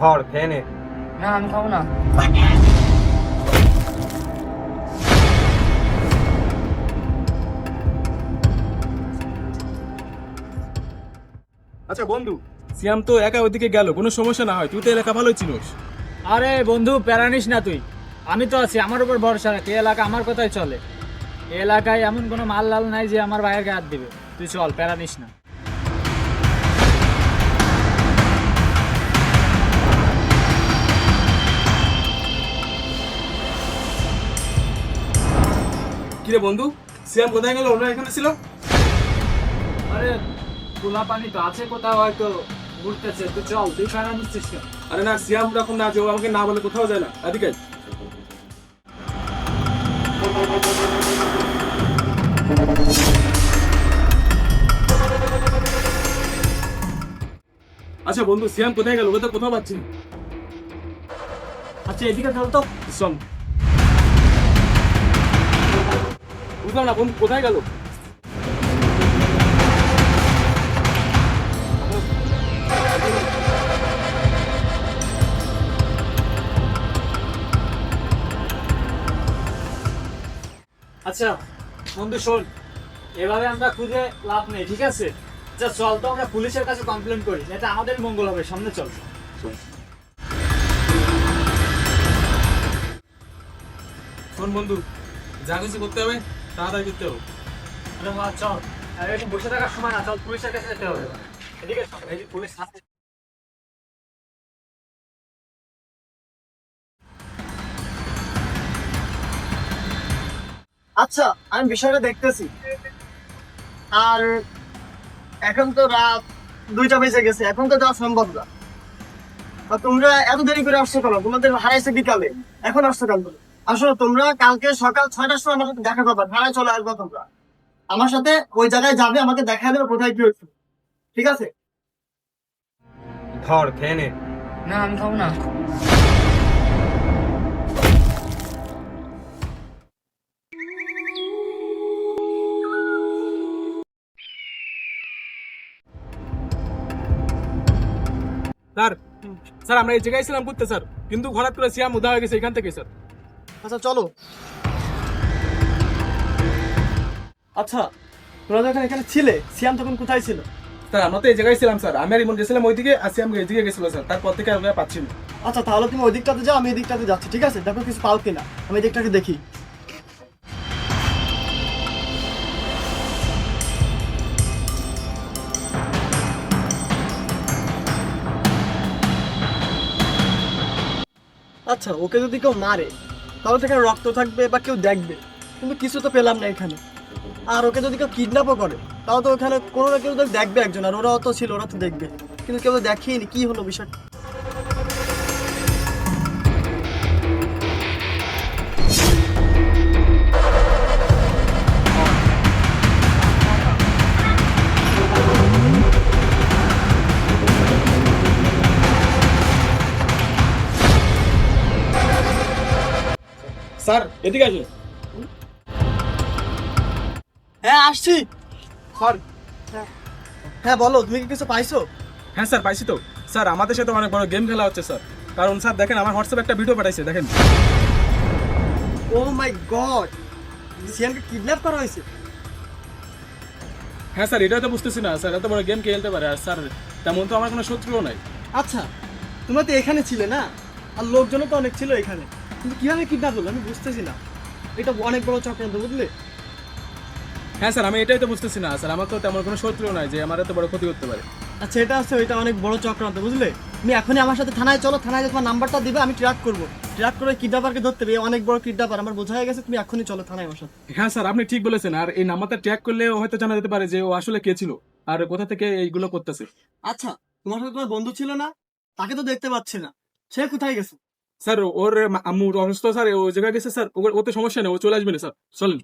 ধর খেয়ে নে। না আমি খাবো না। আচ্ছা বন্ধু, সিয়াম তো একা ওদিকে গেল, কোনো সমস্যা না হয়, তুই তো এলাকা ভালোই চিনিস। আরে বন্ধু প্যারা নিস না তুই, আমি তো আছি, আমার উপর ভরসা রাখ। এই এলাকা আমার কথাই চলে। এই এলাকায় এমন কোনো মাল লাল নাই যে আমার ভাইয়ের গায়ে হাত দিবে। তুই চল, প্যারা নিস না। কিরে বন্ধু, সিয়াম কোথায় গেল? ওরা এখানে ছিল। আরে খোলা পানি তো আছে কোথাও, হয়তো ঘুরতেছে। তুই চল, তুই প্যারা নিচ্ছিস কেন? আরে না, সিয়াম যখন না যে ও আমাকে না বলে কোথাও যায় না। এদিকে আয়। আচ্ছা বন্ধু, সিয়াম কোথায় গেল? ওকে তো কোথাও পাচ্ছি না। আচ্ছা এদিকে চল তো। চল। বুঝলাম না বন্ধু, কোথায় গেল? আচ্ছা বন্ধু শোন, এভাবে আমরা খুঁজে লাভ নেই, ঠিক আছে? আচ্ছা চল তো আমরা পুলিশের কাছে কমপ্লেন করি, এটা আমাদের মঙ্গল হবে। সামনে চল। শোন বন্ধু, যা কিছু করতে হবে তাড়াতাড়ি করতে হবে। আরে মা চল, আরে এখানে বসে থাকার সময় না, চল পুলিশের কাছে যেতে হবে। এদিকে চল, এই যে পুলিশ আছে। আচ্ছা আমি বিষয়টা দেখতেছি। আর এখন তো রাত 2টা বেজে গেছে, এখন তো যাওয়া সম্ভব না। আর তোমরা এত দেরি করে আসছো কেন? তোমাদের হারাইছে বিকালে, এখন আসছো কেন? আসলে তোমরা কালকে সকাল 6টার সময় আমার সাথে দেখা করবা, থানায় চলে আসবা। তোমরা আমার সাথে ওই জায়গায় যাবে, আমাকে দেখা দেবে কোথায় কি হচ্ছে, ঠিক আছে? ধর খেয়ে নে। না আমি খাবো না। স্যার, স্যার আমরা এই জায়গায় ছিলাম ঘুরতে স্যার, কিন্তু হঠাৎ করে সিয়াম উদা হয়ে গেছে এখান থেকে স্যার। আচ্ছা চলো। আচ্ছা তোমরা যখন এখানে ছিলে, সিয়াম তখন কোথায় ছিল? স্যার আমরা তো এই জায়গায় ছিলাম স্যার, আমি আর ইমন গেছিলাম ওইদিকে, আর সিয়াম এইদিকে গেছিল স্যার, তারপর থেকে আর ওকে পাচ্ছি না। আচ্ছা তাহলে তুমি ওই দিকটাতে যাও, আমি এই দিকটাতে যাচ্ছি, ঠিক আছে? দেখো কিছু পাও কিনা, আমি এই দিকটাকে দেখি। আচ্ছা ওকে যদি কেউ মারে তাহলে তো এখানে রক্ত থাকবে বা কেউ দেখবে, কিন্তু কিছু তো পেলাম না এখানে। আর ওকে যদি কেউ কিডন্যাপও করে তাও তো ওখানে কোনো না কেউ তো দেখবে একজন, আর ওরাও তো ছিল, ওরা তো দেখবে, কিন্তু কেউ তো দেখেইনি। কি হলো বিষয়টা? স্যার এদিকে আসুন। হ্যাঁ আসছি। স্যার হ্যাঁ বলো, তুমি কি কিছু পাইছো? হ্যাঁ স্যার পাইছি তো। স্যার আমাদের সাথে অনেক বড় গেম খেলা হচ্ছে স্যার, কারণ স্যার দেখেন আমার হোয়াটসঅ্যাপে একটা ভিডিও পাঠাইছে, দেখেন। ও মাই গড, সিয়ামকে কিডন্যাপ করা হয়েছে? হ্যাঁ স্যার, এটাই তো বুঝতেছি না স্যার, এত বড় গেম কে খেলতে পারে? আর স্যার তেমন তো আমার কোনো শত্রুও নাই। আচ্ছা তোমরা তো এখানে ছিলে না, আর লোকজনও তো অনেক ছিল এখানে, কিন্তু কিভাবে কিডন্যাপ হলো আমি বুঝতেছি না। এটা অনেক বড় চক্রান্ত, বুঝলে? হ্যাঁ স্যার, আমি এটাই তো বুঝতেছি না স্যার, আমার তো তেমন কোনো শত্রুও নাই যে আমার এত বড় ক্ষতি করতে পারে। আচ্ছা এটা আছে, এটা অনেক বড় চক্রান্ত, বুঝলে? তুমি এখনই আমার সাথে থানায় চলো, থানায় তোমার নাম্বারটা দিবে, আমি ট্র্যাক করবো, ট্র্যাক করে কিডন্যাপারকে ধরতে হবে। অনেক বড় কিডন্যাপার, আমার বোঝা হয়ে গেছে। তুমি এখনই চলো থানায় আমার সাথে। হ্যাঁ স্যার, আপনি ঠিক বলেছেন, আর এই নাম্বারটা ট্র্যাক করলে হয়তো জানা যেতে পারে যে ও আসলে কে ছিল আর কোথা থেকে এইগুলো করতেছে। আচ্ছা তোমার সাথে তোমার বন্ধু ছিল না, তাকে তো দেখতে পাচ্ছি না, সে কোথায় গেছে? স্যার ওর আম্মু অসুস্থ স্যার, ও জায়গায় গেছে স্যার, ওতে সমস্যা নেই, ও চলে আসবে না স্যার, চলেন।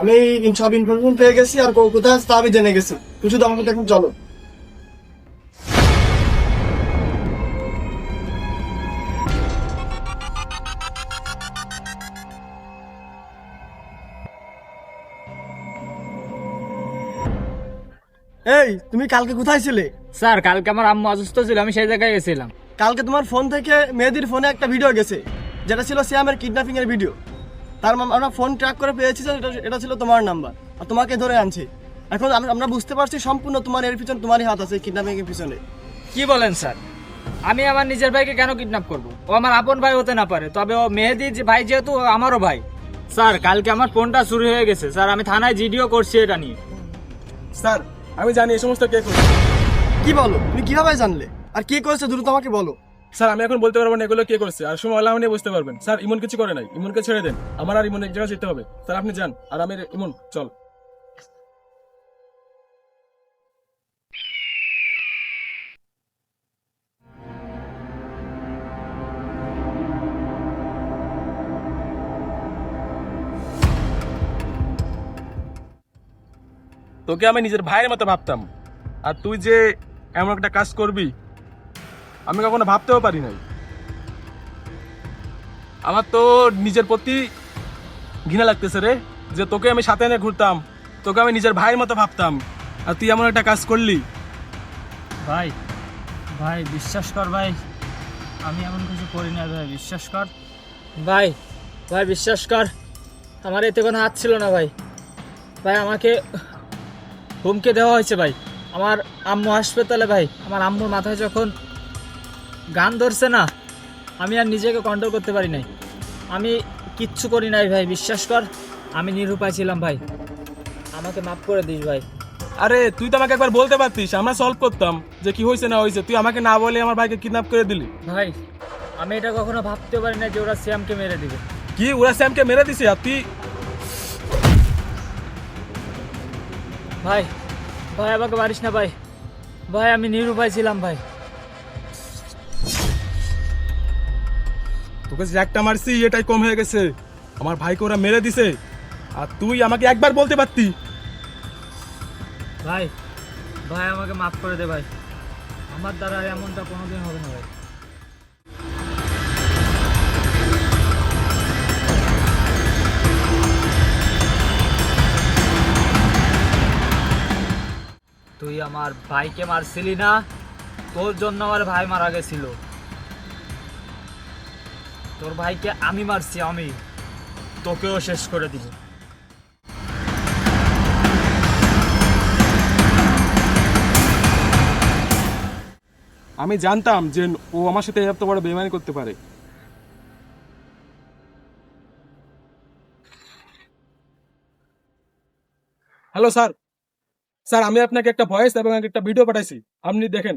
আমি সব ইনফরমেশন পেয়ে গেছি, আর কোথায় আছে তা আমি জেনে গেছি। তুমি শুধু আমার সাথে এখন চলো। এই তুমি কালকে কোথায় ছিলে? স্যার কালকে আমার আম্মু অসুস্থ ছিল, আমি সেই জায়গায় গেছিলাম। কালকে তোমার ফোন থেকে মেহেদির ফোনে একটা ভিডিও গেছে, যেটা ছিল সিয়ামের কিডন্যাপিং এর ভিডিও। আমরা ফোন ট্র্যাক করে পেয়েছি যে এটা ছিল তোমার নাম্বার, আর তোমাকে ধরে আনছি। এখন আমরা বুঝতে পারছি সম্পূর্ণ তোমার এর পিছনে তোমারই হাত আছে, কিডন্যাপিং এর পিছনে। কি বলেন স্যার? আমি আমার নিজের ভাইকে কেন কিডন্যাপ করব? ও আমার আপন ভাই হতে না পারে, তবে ও মেহেদি ভাই যেহেতু, ও আমারও ভাই। স্যার কালকে আমার ফোনটা চুরি হয়ে গেছে স্যার, আমি থানায় জিডিও করছি এটা নিয়ে। স্যার আমি জানি এই সমস্ত কে করছে। কি বলো? তুমি কিভাবে জানলে? আর কে করেছে দ্রুত আমাকে বলো। স্যার আমি এখন বলতে পারবো না এগুলো কে করছে, আর সময় আল্লাহ নিয়ে বুঝতে পারবেন। স্যার ইমন কিছু করে নাই, ইমনকে ছেড়ে দেন। আমার আর ইমন এক জায়গায় যেতে হবে। স্যার আপনি যান, আর আমি ইমন চল। তোকে আমি নিজের ভাইয়ের মতো ভাবতাম, আর তুই যে এমন একটা কাজ করবি আমি কখনো ভাবতেও পারি নাই। আমার তো নিজের প্রতি ঘৃণা লাগতেছে রে, যে তোকে আমি সাথে এনে ঘুরতাম, তোকে আমি নিজের ভাইয়ের মতো ভাবতাম, আর তুই এমন একটা কাজ করলি। ভাই ভাই বিশ্বাস কর ভাই, আমি এমন কিছু করি না ভাই, বিশ্বাস কর ভাই। ভাই বিশ্বাস কর, আমার এতে কোনো হাত ছিল না ভাই। ভাই আমাকে হুমকি দেওয়া হয়েছে ভাই। আমার আম্মু হাসপাতালে ভাই, আমার আম্মুর মাথায় যখন গান ধরছে না, আমি আর নিজেকে কন্ট্রোল করতে পারি নাই। আমি কিচ্ছু করি নাই ভাই, বিশ্বাস কর। আমি নিরুপায় ছিলাম ভাই, আমাকে মাফ করে দিস ভাই। আরে তুই তো আমাকে একবার বলতে পারতিস, আমরা সলভ করতাম যে কি হয়েছে না হয়েছে। তুই আমাকে না বলে আমার ভাইকে কিডন্যাপ করে দিলি। ভাই আমি এটা কখনো ভাবতে পারি না যে ওরা শ্যামকে মেরে দিবে। কি ওরা স্যামকে মেরে দিছে? আর তুই ভাই ভাই আমাকে মারিস না ভাই, ভাই আমি নিরুপায় ছিলাম ভাই। তোকে যে একটা মারছি এটাই কম হয়ে গেছে, আমার ভাইকে ওরা মেরে দিছে। আর তুই আমাকে একবার বলতে পারতি। ভাই ভাই আমাকে মাফ করে দে ভাই, আমার দ্বারা আর এমনটা কোনোদিন হবে না ভাই। তুই আমার ভাইকে মারছিলি না, তোর জন্য আমার ভাই মারা গেছিল। তোর ভাইকে আমি মারছি, আমি তোকেও শেষ করে দিব। আমি জানতাম যে ও আমার সাথে এত বড় বেইমানি করতে পারে। হ্যালো স্যার, স্যার আমি আপনাকে একটা ভয়েস এবং একটা ভিডিও পাঠাইছি, আপনি দেখেন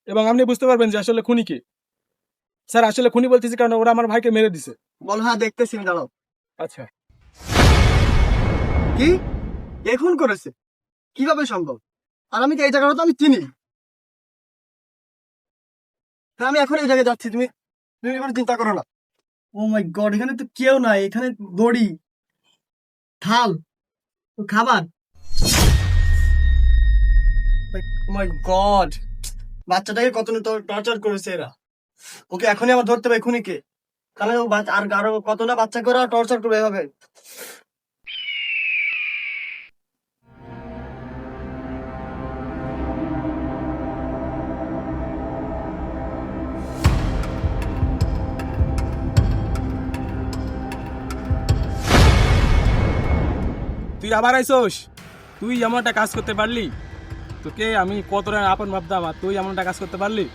এবং আপনি বুঝতে পারবেন যে আসলে খুনি কে। স্যার আসলে খুনি বলতেছি কারণ ওরা আমার ভাইকে মেরে দিছে। বলো। হ্যাঁ দেখতেছি, দাঁড়াও। আচ্ছা কি এখন করেছে? কিভাবে সম্ভব? আর আমি তো এই জায়গাটা তো আমি চিনি। হ্যাঁ, আমি এখন এই জায়গায় যাচ্ছি, তুমি তুমি এবার চিন্তা করো না। ও মাই গড, এখানে তো কেউ নাই। এখানে দড়ি, থাল, খাবার। ও মাই গড, বাচ্চাটাকে কত টর্চার করেছে এরা। ওকে এখনই আমার ধরতে হবে, এখনই কে। তাহলে ও আর আরো কত না বাচ্চা করে টর্চার করবে এভাবে। তুই আবার আইসোস? তুই এমন একটা কাজ করতে পারলি? তোকে আমি কতটা আপন ভাবতাম, আর তুই এমন একটা কাজ করতে পারলি?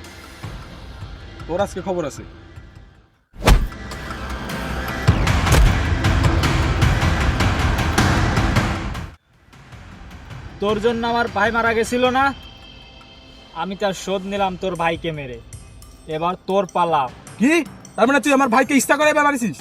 তোর আজকে খবর আছে। তোর জন্য আমার ভাই মারা গেছিল না, আমি তার শোধ নিলাম তোর ভাইকে মেরে। এবার তোর পালা। কি? তার মানে তুই আমার ভাইকে ইচ্ছা করে মারিছিস?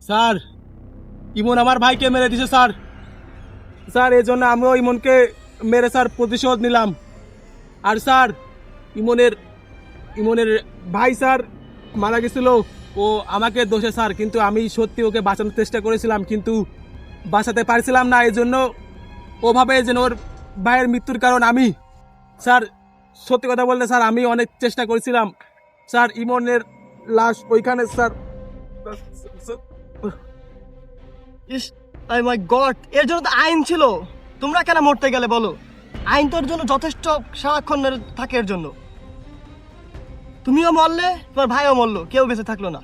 স্যার ইমন আমার ভাইকে মেরে দিছে স্যার। স্যার এই জন্য আমিও ইমনকে মেরে স্যার প্রতিশোধ নিলাম। আর স্যার ইমনের ইমনের ভাই স্যার মারা গেছিল, ও আমাকে দোষে স্যার, কিন্তু আমি সত্যি ওকে বাঁচানোর চেষ্টা করেছিলাম কিন্তু বাঁচাতে পারছিলাম না। এই জন্য ওভাবে যেন ওর ভাইয়ের মৃত্যুর কারণ আমি। স্যার সত্যি কথা বলতে স্যার আমি অনেক চেষ্টা করেছিলাম স্যার, ইমনের লাশ ওইখানে স্যার। ইস মাই গড, এর জন্য তো আইন ছিল। তোমরা কেন মরতে গেলে বলো? আইন তোর জন্য যথেষ্ট সারাক্ষণ থাকে এর জন্য। তুমিও মরলে, তোমার ভাইও মরলো, কেউ বেঁচে থাকলো না।